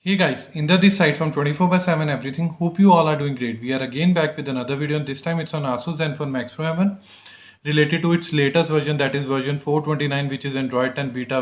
Hey guys, Inder this side from 24/7 everything. Hope you all are doing great. We are again back with another video and this time it's on Asus Zenfone Max Pro M1 related to its latest version, that is version 429, which is Android 10 beta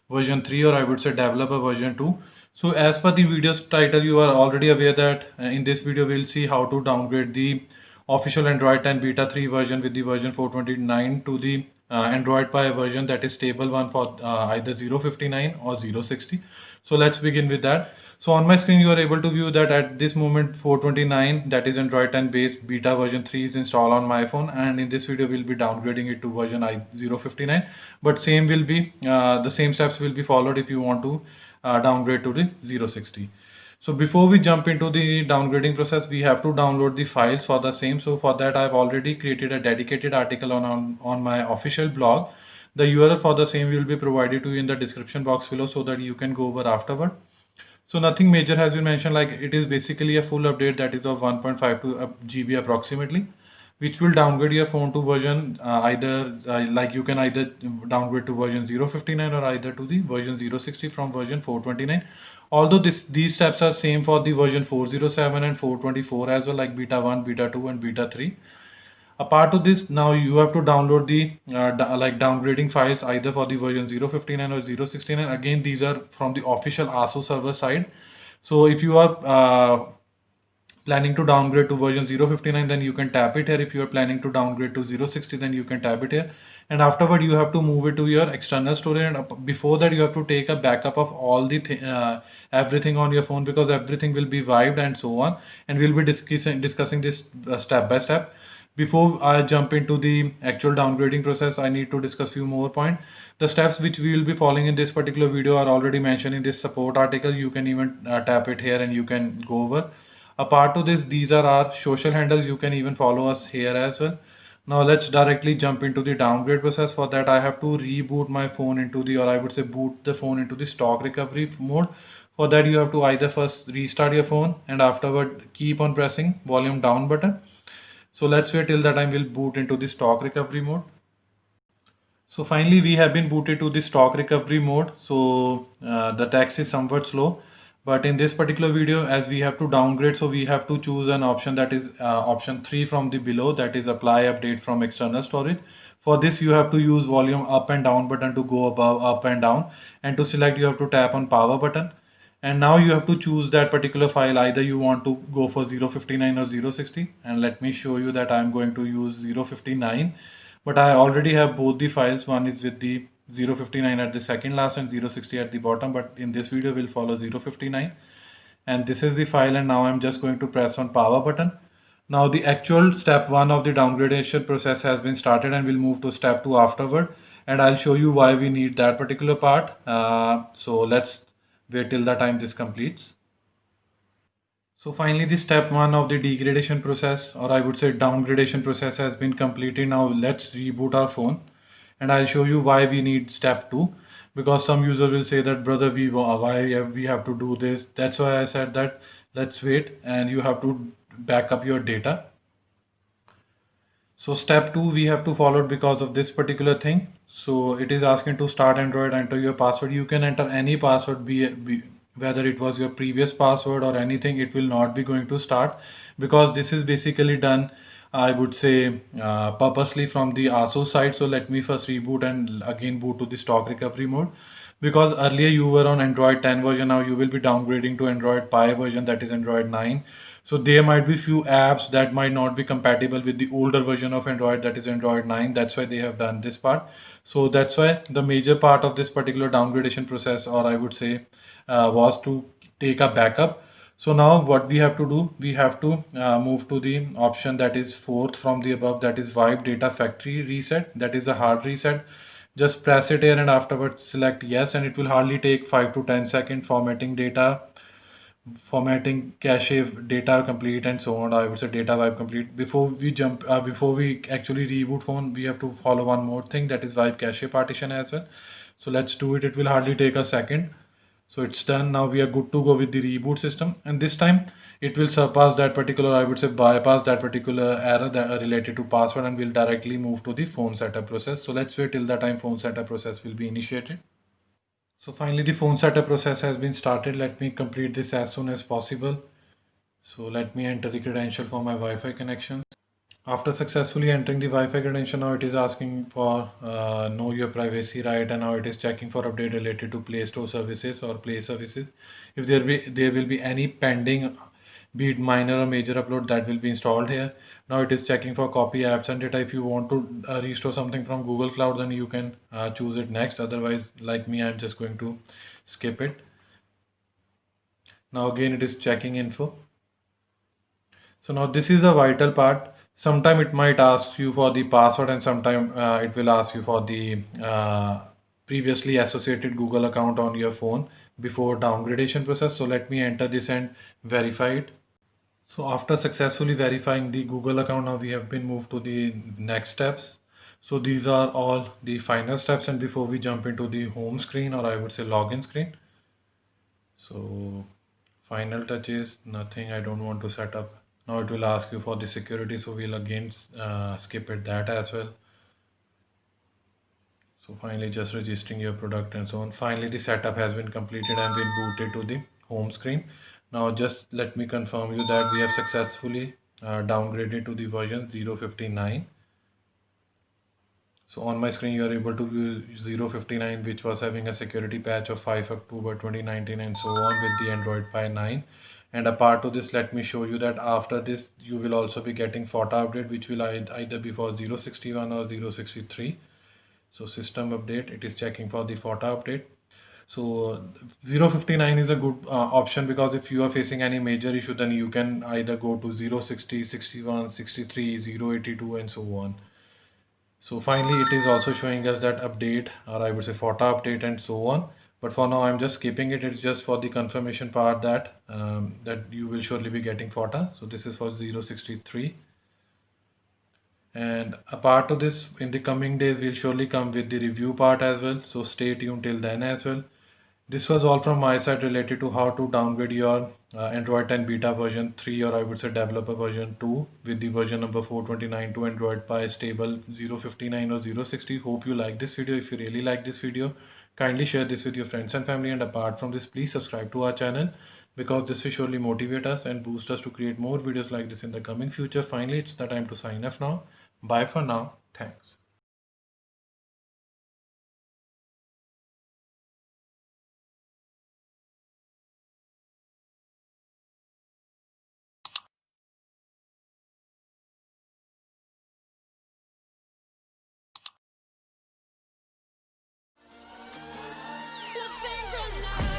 version 3, or I would say developer version 2. So as per the video's title, you are already aware that in this video we'll see how to downgrade the official Android 10 beta 3 version with the version 429 to the Android Pie version, that is stable one for either 059 or 060. So let's begin with that. So on my screen you are able to view that at this moment 429, that is Android 10 base beta version 3, is installed on my phone, and in this video we'll be downgrading it to version 059. But same will be the same steps will be followed if you want to downgrade to the 060. So before we jump into the downgrading process, we have to download the files for the same. So for that I've already created a dedicated article on my official blog. The URL for the same will be provided to you in the description box below so that you can go over afterward. So nothing major has been mentioned, like it is basically a full update that is of 1.52 GB approximately, which will downgrade your phone to version either like you can either downgrade to version 059 or either to the version 060 from version 429. Although these steps are same for the version 407 and 424 as well, like beta 1, beta 2 and beta 3. Apart of this, now you have to download the like downgrading files either for the version 059 or 069. Again, these are from the official ASUS server side. So if you are planning to downgrade to version 059, then you can tap it here. If you are planning to downgrade to 060, then you can tap it here. And afterward, you have to move it to your external storage. And before that, you have to take a backup of all the everything on your phone, because everything will be wiped and so on. And we'll be discussing this step by step. Before I jump into the actual downgrading process, I need to discuss few more points. The steps which we will be following in this particular video are already mentioned in this support article. You can even tap it here and you can go over. Apart to this, these are our social handles. You can even follow us here as well. Now let's directly jump into the downgrade process. For that, I have to reboot my phone into the, or I would say boot the phone into the stock recovery mode. For that, you have to either first restart your phone and afterward keep on pressing volume down button. So let's wait till the time we'll boot into the stock recovery mode. So finally we have been booted to the stock recovery mode. So the text is somewhat slow, but in this particular video, as we have to downgrade, so we have to choose an option that is option 3 from the below, that is apply update from external storage. For this you have to use volume up and down button to go above, up and down, and to select you have to tap on power button. And now you have to choose that particular file, either you want to go for 059 or 060, and let me show you that I'm going to use 059, but I already have both the files. One is with the 059 at the second last and 060 at the bottom, but in this video we'll follow 059, and this is the file. And now I'm just going to press on power button. Now the actual step 1 of the downgradation process has been started, and we'll move to step 2 afterward, and I'll show you why we need that particular part. So let's wait till the time this completes. So finally the step 1 of the degradation process, or I would say downgradation process, has been completed. Now let's reboot our phone, and I'll show you why we need step 2, because some user will say that brother, why we have to do this. That's why I said that let's wait, and you have to back up your data. So step 2 we have to follow because of this particular thing. So it is asking to start Android, enter your password. You can enter any password, whether it was your previous password or anything, it will not be going to start, because this is basically done, I would say, purposely from the ASUS side. So let me first reboot and again boot to the stock recovery mode, because earlier you were on Android 10 version. Now you will be downgrading to Android Pie version, that is Android 9. So there might be few apps that might not be compatible with the older version of Android, that is Android 9. That's why they have done this part. So that's why the major part of this particular downgradation process, or I would say, was to take a backup. So now what we have to do, we have to move to the option that is fourth from the above, that is wipe data factory reset, that is a hard reset. Just press it here and afterwards select yes, and it will hardly take 5 to 10 seconds. Formatting data, formatting cache data complete, and so on. I would say data wipe complete. Before we jump, before we actually reboot phone, we have to follow one more thing, that is wipe cache partition as well. So let's do it. It will hardly take a second. So it's done. Now we are good to go with the reboot system, and this time it will surpass that particular, I would say, bypass that particular error that are related to password, and will directly move to the phone setup process. So let's wait till the time phone setup process will be initiated. So finally the phone setup process has been started. Let me complete this as soon as possible. So let me enter the credential for my Wi-Fi connection. After successfully entering the Wi-Fi credential, now it is asking for know your privacy right, and now it is checking for update related to Play Store services or Play services. If there will be any pending, be it minor or major upload, that will be installed here. Now it is checking for copy apps and data. If you want to restore something from Google Cloud, then you can choose it next. Otherwise, like me, I'm just going to skip it. Now again it is checking info. So now this is a vital part. Sometime it might ask you for the password, and sometime it will ask you for the previously associated Google account on your phone before downgradation process. So let me enter this and verify it. So after successfully verifying the Google account, now we have been moved to the next steps. So these are all the final steps, and before we jump into the home screen, or I would say login screen. So final touches, nothing. I don't want to set up. Now it will ask you for the security, so we'll again skip it that as well. So finally just registering your product and so on. Finally the setup has been completed and we'll boot it to the home screen. Now just let me confirm you that we have successfully downgraded to the version 0.59. So on my screen you are able to view 0.59, which was having a security patch of 5 October 2019 and so on with the Android Pie 9. And apart to this, let me show you that after this you will also be getting FOTA update, which will either be for 0.61 or 0.63. So system update, it is checking for the FOTA update. So 0.59 is a good option, because if you are facing any major issue, then you can either go to 0.60, 61, 63, 0.82 and so on. So finally it is also showing us that update, or I would say FOTA update and so on. But for now I'm just skipping it. It's just for the confirmation part that that you will surely be getting FOTA. So this is for 0.63. And apart of this, in the coming days we'll surely come with the review part as well. So stay tuned till then as well. This was all from my side related to how to downgrade your Android 10 beta version 3, or I would say developer version 2 with the version number 429 to Android Pie stable 0.59 or 0.60. Hope you like this video. If you really like this video, kindly share this with your friends and family. And apart from this, please subscribe to our channel, because this will surely motivate us and boost us to create more videos like this in the coming future. Finally, it's the time to sign off now. Bye for now. Thanks. Let's sing right now.